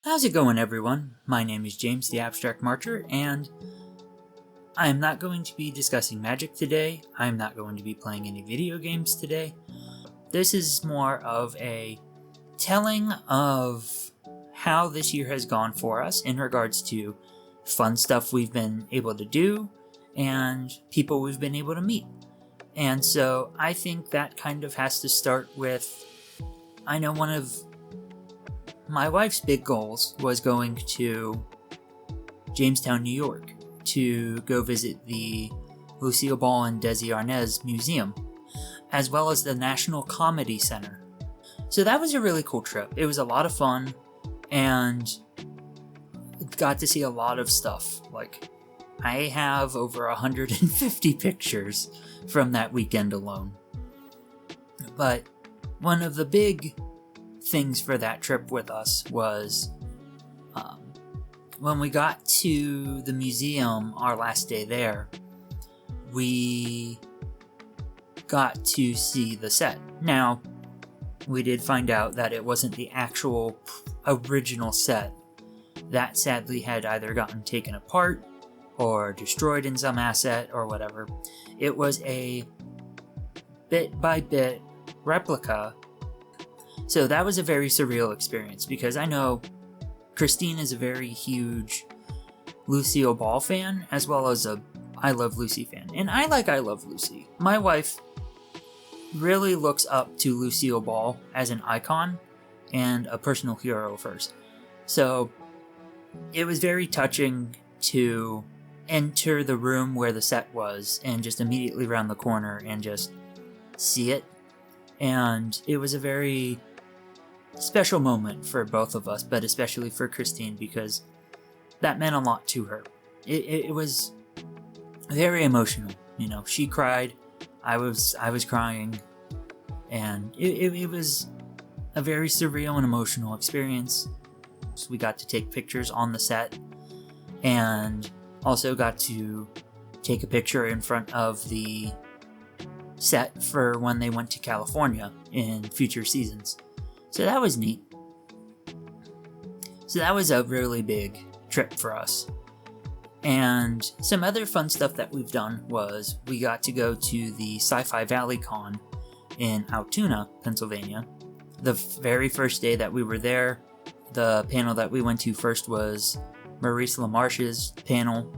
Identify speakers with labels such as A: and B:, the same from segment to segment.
A: How's it going, everyone? My name is James the Abstract Marcher, and I am not going to be discussing magic today. I am not going to be playing any video games today. This is more of a telling of how this year has gone for us in regards to fun stuff we've been able to do and people we've been able to meet. And so I think that kind of has to start with, I know one of my wife's big goals was going to Jamestown, New York to go visit the Lucille Ball and Desi Arnaz Museum, as well as the National Comedy Center. So that was a really cool trip. It was a lot of fun and got to see a lot of stuff. Like, I have over 150 pictures from that weekend alone. But one of the big things for that trip with us was when we got to the museum our last day there, we got to see the set. Now, we did find out that it wasn't the actual original set. That sadly had either gotten taken apart or destroyed in some asset or whatever. It was a bit by bit replica. So that was a very surreal experience because I know Christine is a very huge Lucille Ball fan as well as a I Love Lucy fan. And I Love Lucy. My wife really looks up to Lucille Ball as an icon and a personal hero of hers. So it was very touching to enter the room where the set was and just immediately around the corner and just see it. And it was a very special moment for both of us, but especially for Christine because that meant a lot to her. It was very emotional. You know, she cried, I was crying, and it was a very surreal and emotional experience. So we got to take pictures on the set and also got to take a picture in front of the set for when they went to California in future seasons. So that was neat. So that was a really big trip for us. And some other fun stuff that we've done was we got to go to the Sci-Fi Valley Con in Altoona, Pennsylvania. The very first day that we were there, the panel that we went to first was Maurice LaMarche's panel.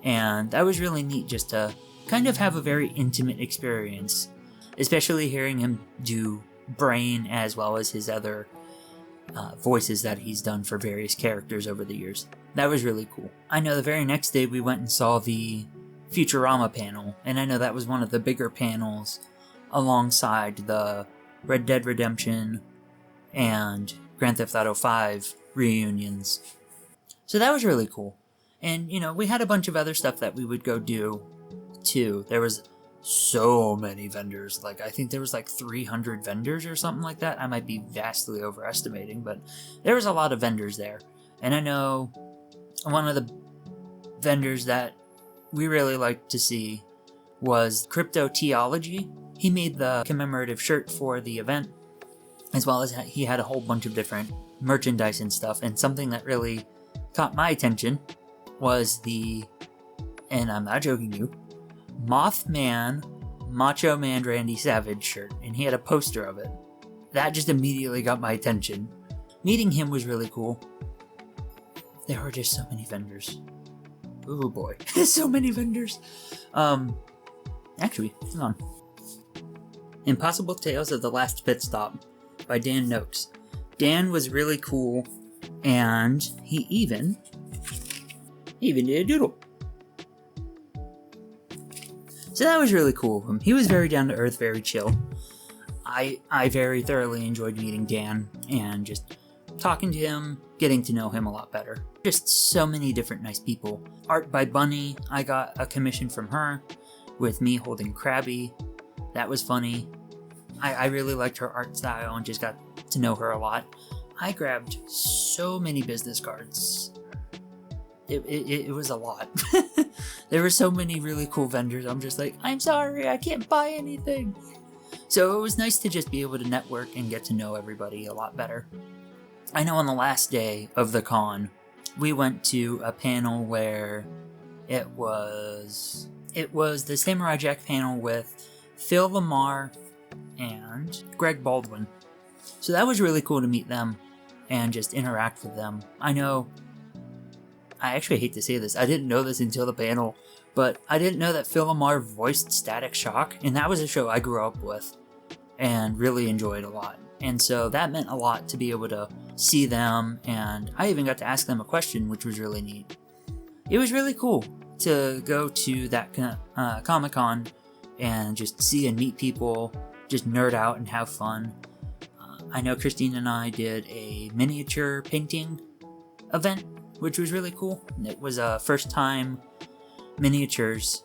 A: And that was really neat just to kind of have a very intimate experience, especially hearing him do Brain as well as his other voices that he's done for various characters over the years. That was really cool. I know the very next day we went and saw the Futurama panel, and I know that was one of the bigger panels alongside the Red Dead Redemption and Grand Theft Auto 5 reunions. So that was really cool. And, you know, we had a bunch of other stuff that we would go do too. There was so many vendors. Like, I think there was like 300 vendors or something like that. I might be vastly overestimating, but there was a lot of vendors there. And I know one of the vendors that we really liked to see was Crypto Theology. He made the commemorative shirt for the event, as well as he had a whole bunch of different merchandise and stuff. And something that really caught my attention was the, and I'm not joking you, Mothman Macho Man Randy Savage shirt, and he had a poster of it. That just immediately got my attention. Meeting him was really cool. There were just so many vendors. Oh boy, so many vendors. Actually, hang on. Impossible Tales of the Last Pit Stop by Dan Noakes. Dan was really cool, and he even did a doodle. So that was really cool of him. He was very down to earth, very chill. I very thoroughly enjoyed meeting Dan and just talking to him, getting to know him a lot better. Just so many different nice people. Art by Bunny, I got a commission from her with me holding Krabby. That was funny. I really liked her art style and just got to know her a lot. I grabbed so many business cards. It was a lot. There were so many really cool vendors. I'm just like, I'm sorry, I can't buy anything. So it was nice to just be able to network and get to know everybody a lot better. I know on the last day of the con, we went to a panel where it was the Samurai Jack panel with Phil Lamar and Greg Baldwin. So that was really cool to meet them and just interact with them. I actually hate to say this, I didn't know this until the panel, but I didn't know that Phil Lamar voiced Static Shock, and that was a show I grew up with and really enjoyed a lot. And so that meant a lot to be able to see them, and I even got to ask them a question, which was really neat. It was really cool to go to that Comic-Con and just see and meet people, just nerd out and have fun. I know Christine and I did a miniature painting event, which was really cool. It was a first time miniatures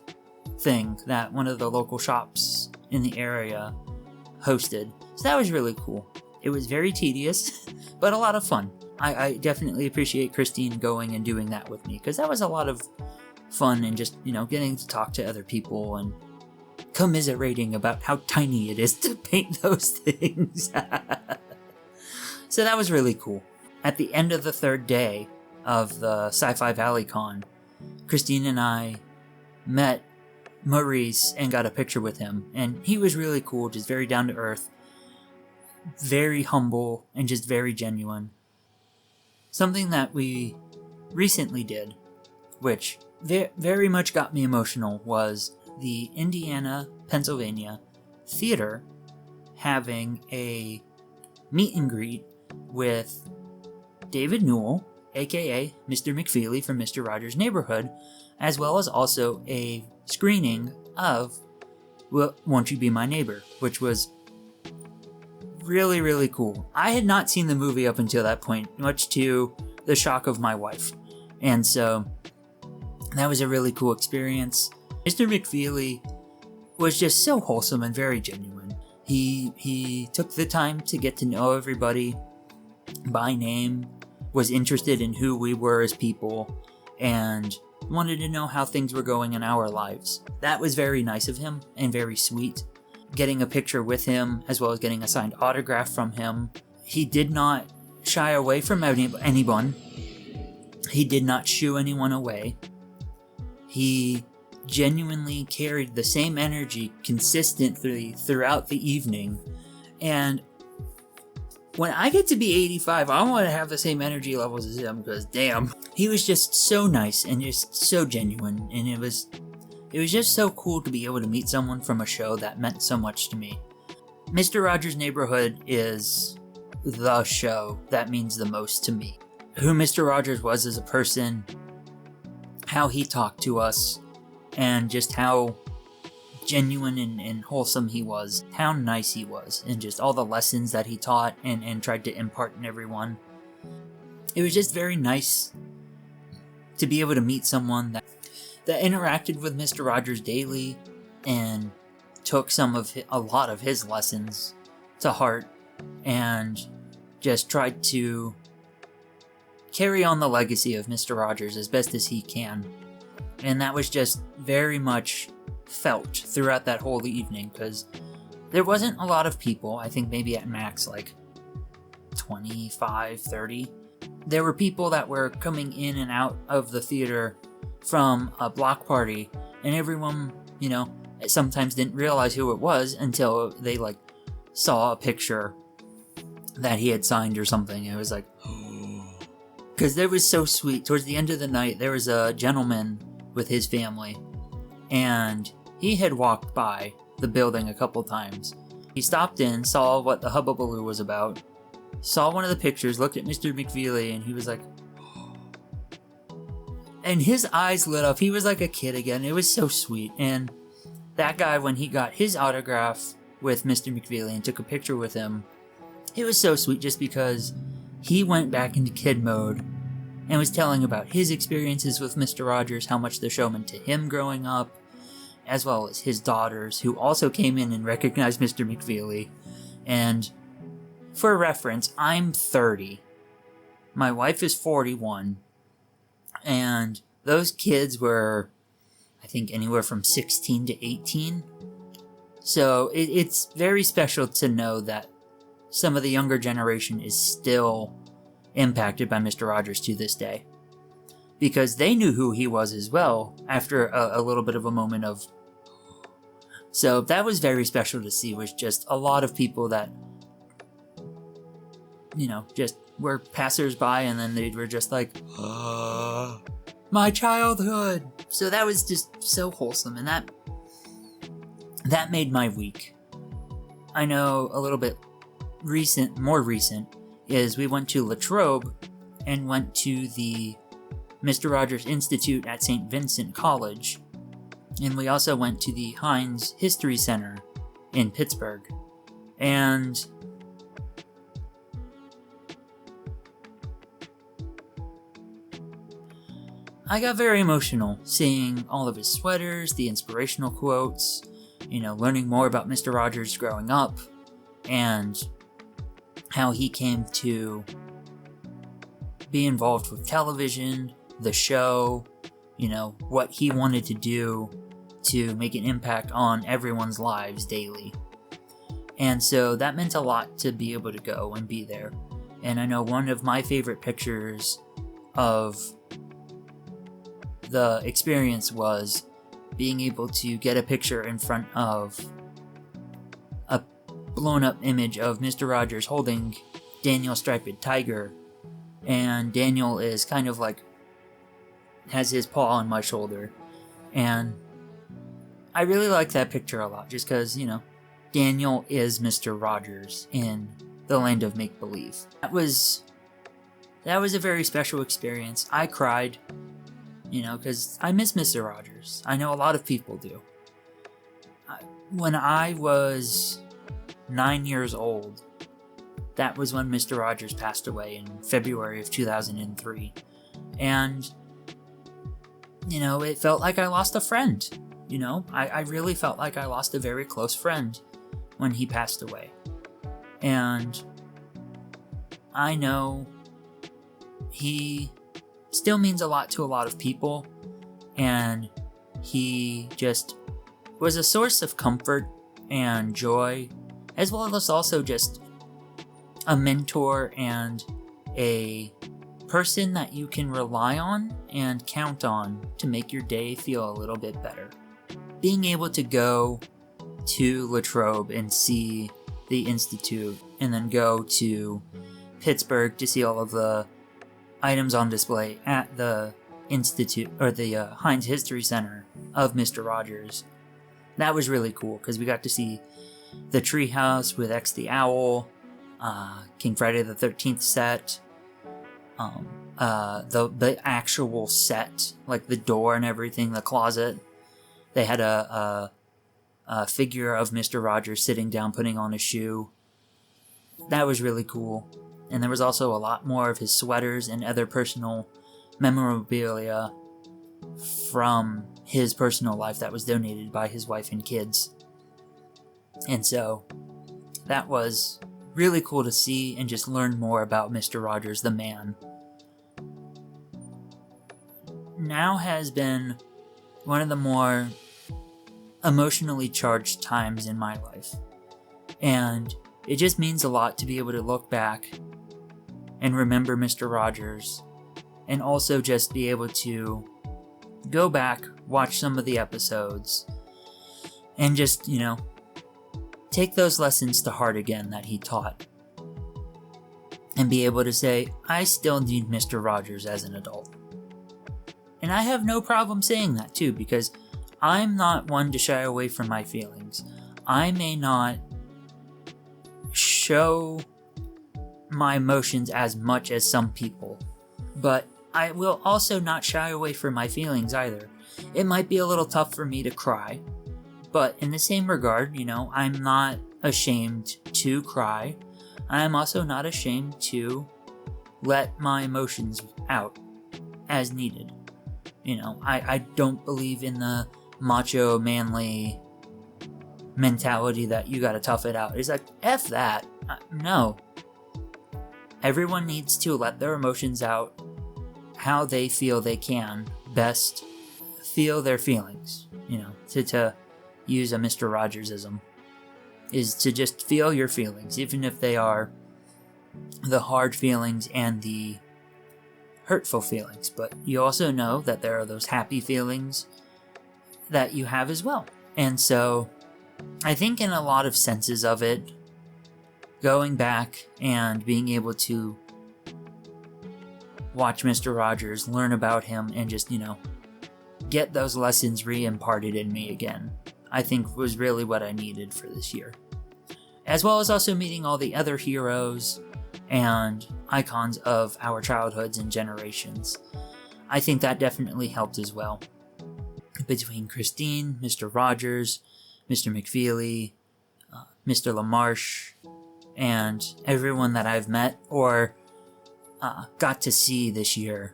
A: thing that one of the local shops in the area hosted. So that was really cool. It was very tedious, but a lot of fun. I definitely appreciate Christine going and doing that with me, because that was a lot of fun, and just, getting to talk to other people and commiserating about how tiny it is to paint those things. So that was really cool. At the end of the third day of the Sci-Fi Valley Con, Christine and I met Maurice and got a picture with him, and he was really cool, just very down to earth, very humble, and just very genuine. Something that we recently did, which very much got me emotional, was the Indiana, Pennsylvania theater having a meet and greet with David Newell, aka Mr. McFeely from Mr. Rogers' Neighborhood, as well as also a screening of Won't You Be My Neighbor, which was really, really cool. I had not seen the movie up until that point, much to the shock of my wife. And so that was a really cool experience. Mr. McFeely was just so wholesome and very genuine. He took the time to get to know everybody by name, was interested in who we were as people, and wanted to know how things were going in our lives. That was very nice of him and very sweet. Getting a picture with him, as well as getting a signed autograph from him. He did not shy away from anyone. He did not shoo anyone away. He genuinely carried the same energy consistently throughout the evening. And when I get to be 85, I want to have the same energy levels as him, because damn, he was just so nice and just so genuine, and it was just so cool to be able to meet someone from a show that meant so much to me. Mr. Rogers' Neighborhood is the show that means the most to me. Who Mr. Rogers was as a person, how he talked to us, and just how genuine and wholesome he was, how nice he was, and just all the lessons that he taught and tried to impart in everyone. It was just very nice to be able to meet someone that interacted with Mr. Rogers daily and took a lot of his lessons to heart and just tried to carry on the legacy of Mr. Rogers as best as he can. And that was just very much felt throughout that whole evening, because there wasn't a lot of people. I think maybe at max like 25, 30. There were people that were coming in and out of the theater from a block party, and everyone, sometimes didn't realize who it was until they saw a picture that he had signed or something. It was like, because it was so sweet. Towards the end of the night, there was a gentleman with his family, and he had walked by the building a couple times. He stopped in, saw what the hubbubaloo was about, saw one of the pictures, looked at Mr. McFeely, and he was like, and his eyes lit up. He was like a kid again. It was so sweet. And that guy, when he got his autograph with Mr. McFeely and took a picture with him, it was so sweet just because he went back into kid mode and was telling about his experiences with Mr. Rogers, how much the show meant to him growing up, as well as his daughters, who also came in and recognized Mr. McFeely. And for reference, I'm 30. My wife is 41. And those kids were, I think, anywhere from 16 to 18. So it's very special to know that some of the younger generation is still impacted by Mr. Rogers to this day. Because they knew who he was as well after a little bit of a moment of... So that was very special to see, was just a lot of people that, just were passersby, and then they were just like, my childhood. So that was just so wholesome, and that made my week. I know a little bit more recent, is we went to Latrobe and went to the Mr. Rogers Institute at St. Vincent College. And we also went to the Heinz History Center in Pittsburgh. And I got very emotional seeing all of his sweaters, the inspirational quotes, learning more about Mr. Rogers growing up, and how he came to be involved with television, the show, what he wanted to do to make an impact on everyone's lives daily. And so that meant a lot to be able to go and be there. And I know one of my favorite pictures of the experience was being able to get a picture in front of a blown up image of Mr. Rogers holding Daniel Striped Tiger. And Daniel is kind of like, has his paw on my shoulder. And I really like that picture a lot, just because, Daniel is Mr. Rogers in the land of make-believe. That was a very special experience. I cried, because I miss Mr. Rogers. I know a lot of people do. When I was 9 years old, that was when Mr. Rogers passed away in February of 2003. And, it felt like I lost a friend. I really felt like I lost a very close friend when he passed away. And I know he still means a lot to a lot of people, and he just was a source of comfort and joy, as well as also just a mentor and a person that you can rely on and count on to make your day feel a little bit better. Being able to go to Latrobe and see the Institute, and then go to Pittsburgh to see all of the items on display at the Institute, or the Heinz History Center of Mr. Rogers. That was really cool, because we got to see the treehouse with X the Owl, King Friday the 13th set, the actual set, like the door and everything, the closet. They had a figure of Mr. Rogers sitting down putting on a shoe. That was really cool. And there was also a lot more of his sweaters and other personal memorabilia from his personal life that was donated by his wife and kids. And so that was really cool to see and just learn more about Mr. Rogers, the man. Now has been one of the more emotionally charged times in my life. And it just means a lot to be able to look back and remember Mr. Rogers, and also just be able to go back, watch some of the episodes, and just, take those lessons to heart again that he taught. And be able to say, I still need Mr. Rogers as an adult. And I have no problem saying that too, because I'm not one to shy away from my feelings. I may not show my emotions as much as some people, but I will also not shy away from my feelings either. It might be a little tough for me to cry, but in the same regard, I'm not ashamed to cry. I'm also not ashamed to let my emotions out as needed. I don't believe in the macho, manly mentality that you gotta tough it out. It's like, F that. No. Everyone needs to let their emotions out how they feel they can best feel their feelings. To use a Mr. Rogersism, is to just feel your feelings, even if they are the hard feelings and the hurtful feelings, but you also know that there are those happy feelings that you have as well. And so I think in a lot of senses of it, going back and being able to watch Mr. Rogers, learn about him, and just, get those lessons re-imparted in me again, I think was really what I needed for this year. As well as also meeting all the other heroes and icons of our childhoods and generations. I think that definitely helped as well. Between Christine, Mr. Rogers, Mr. McFeely, Mr. LaMarche, and everyone that I've met or got to see this year,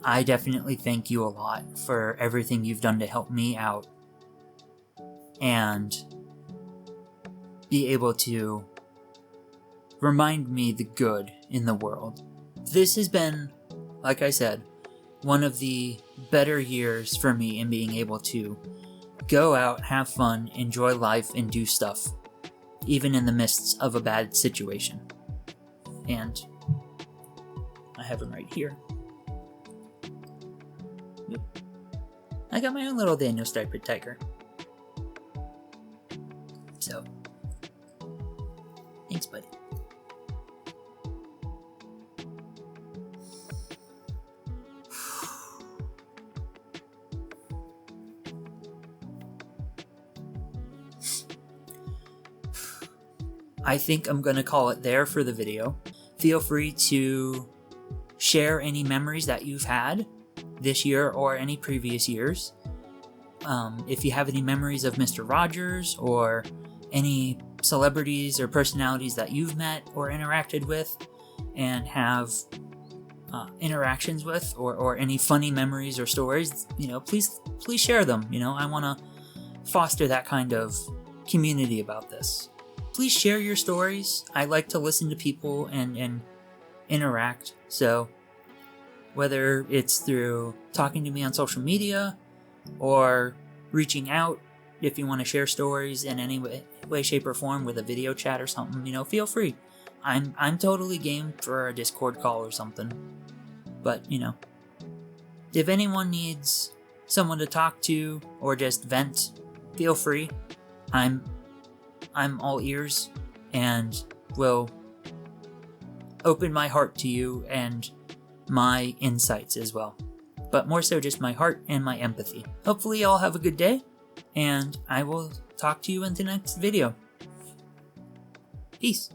A: I definitely thank you a lot for everything you've done to help me out and be able to remind me the good in the world. This has been, like I said, one of the better years for me in being able to go out, have fun, enjoy life, and do stuff, even in the midst of a bad situation. And I have them right here. Yep. I got my own little Daniel Striped Tiger. So, thanks, buddy. I think I'm going to call it there for the video. Feel free to share any memories that you've had this year or any previous years. If you have any memories of Mr. Rogers or any celebrities or personalities that you've met or interacted with and have interactions with, or any funny memories or stories, please share them. I want to foster that kind of community about this. Please share your stories. I like to listen to people and interact. So whether it's through talking to me on social media or reaching out if you want to share stories in any way, shape, or form with a video chat or something, feel free. I'm totally game for a Discord call or something. But, if anyone needs someone to talk to or just vent, feel free. I'm all ears and will open my heart to you and my insights as well. But more so just my heart and my empathy. Hopefully y'all have a good day, and I will talk to you in the next video. Peace.